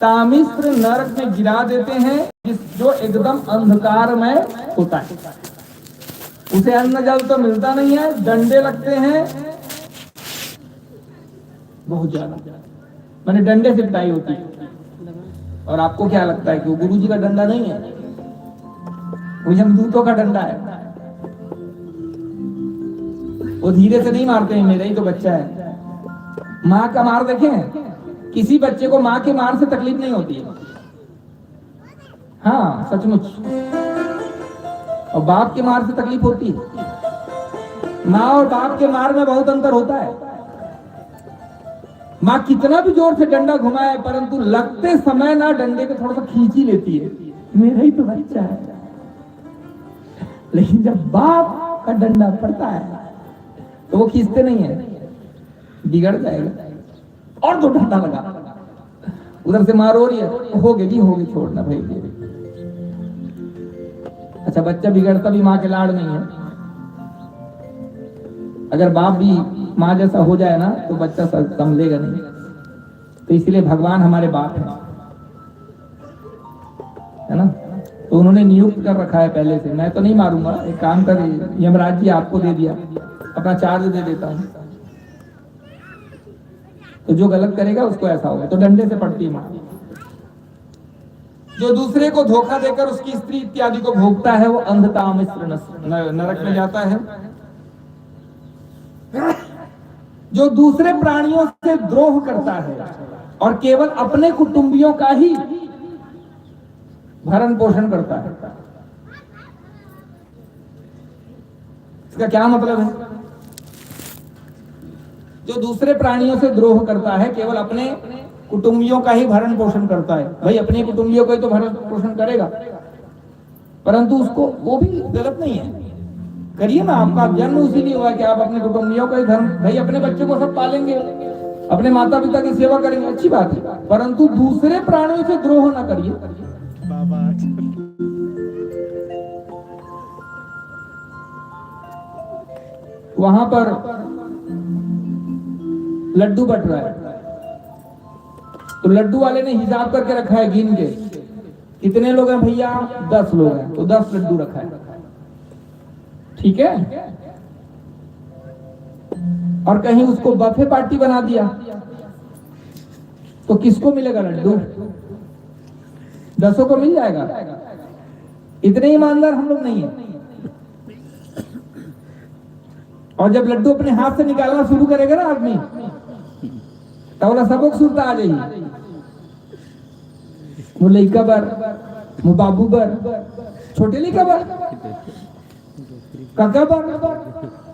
तामिस्त्र नरक में गिरा देते हैं जो एकदम अंधकार में होता है। उसे अन्न जल तो मिलता नहीं है, डंडे लगते हैं बहुत ज्यादा, मैंने डंडे से पिटाई होती है। और आपको क्या लगता है कि वो गुरु जी का डंडा नहीं है, वो यमदूतों का डंडा है। वो धीरे से नहीं मारते हैं, मेरा ही तो बच्चा है। माँ का मार देखें, किसी बच्चे को माँ के मार से तकलीफ नहीं होती है, हाँ सचमुच। और बाप के मार से तकलीफ होती है। माँ और बाप के मार में बहुत अंतर होता है। माँ कितना भी जोर से डंडा घुमाए, परंतु लगते समय ना डंडे को थोड़ा सा खींच ही लेती है, मेरा ही तो बच्चा है। लेकिन जब बाप का डंडा पड़ता है तो वो खींचते नहीं है, बिगड़ जाएगा। और तो डंडा लगा, उधर से मार हो रही है, हो गई जी हो गई, छोड़ना भाई। अच्छा, बच्चा बिगड़ता भी माँ के लाड़ नहीं है। अगर बाप भी माँ जैसा हो जाए ना तो बच्चा संभलेगा नहीं। तो इसलिए भगवान हमारे बाप है ना। तो उन्होंने नियुक्त कर रखा है पहले से, मैं तो नहीं मारूंगा, एक काम कर, यमराज जी आपको दे दिया, अपना चार्ज दे देता हूं, तो जो गलत करेगा उसको ऐसा होगा। तो डंडे से पड़ती है माँ। जो दूसरे को धोखा देकर उसकी स्त्री इत्यादि को भोगता है वो अंधतामिस्त्र नरक में जाता है। जो दूसरे प्राणियों से द्रोह करता है और केवल अपने कुटुंबियों का ही भरण पोषण करता है, इसका क्या मतलब है? जो दूसरे प्राणियों से द्रोह करता है, केवल अपने कुटुंबियों का ही भरण पोषण करता है। भाई अपने कुटुंबियों को ही तो भरण पोषण करेगा, परंतु उसको वो भी गलत नहीं है, करिए ना। आपका जन्म उसीलिए हुआ कि आप अपने कुटुंबियों का ही धर्म, भाई अपने बच्चों को सब पालेंगे, अपने माता पिता की सेवा करेंगे, अच्छी बात है, परंतु दूसरे प्राणियों से द्रोह ना करिए। वहां पर लड्डू बट रहा है, तो लड्डू वाले ने हिसाब करके रखा है, गिन के कितने लोग हैं भैया, 10 लोग हैं, तो 10 लड्डू रखा है, ठीक है। और कहीं उसको बफे पार्टी बना दिया तो किसको मिलेगा लड्डू? 10 को मिल जाएगा। इतने ईमानदार हम लोग नहीं है। और जब लड्डू अपने हाथ से निकालना शुरू करेगा ना आदमी, तो सबक सुनता आ जाइए, वो लइका बर, वो बाबू बर, छोटे लइका बर, काका बर,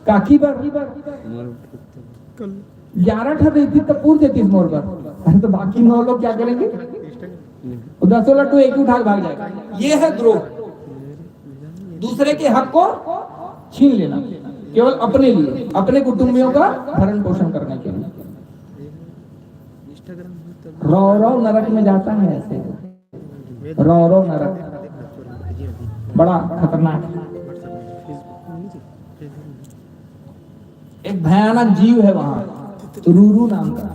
काकी बर, 11 ठा देती तब पूर देती मोर पर। अरे तो बाकी 9 लोग क्या करेंगे? 10 लड्डू एक ही उठा भाग जाएगा। ये है द्रोह, दूसरे के हक को छीन लेना, केवल अपने लिए, अपने कुटुंबियों का भरण पोषण करने के लिए। रौरव नरक में जाता है ऐसे, रौरव नरक बड़ा खतरनाक, एक भयानक जीव है वहां, रूरू नाम का।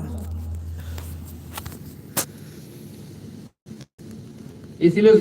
इसीलिए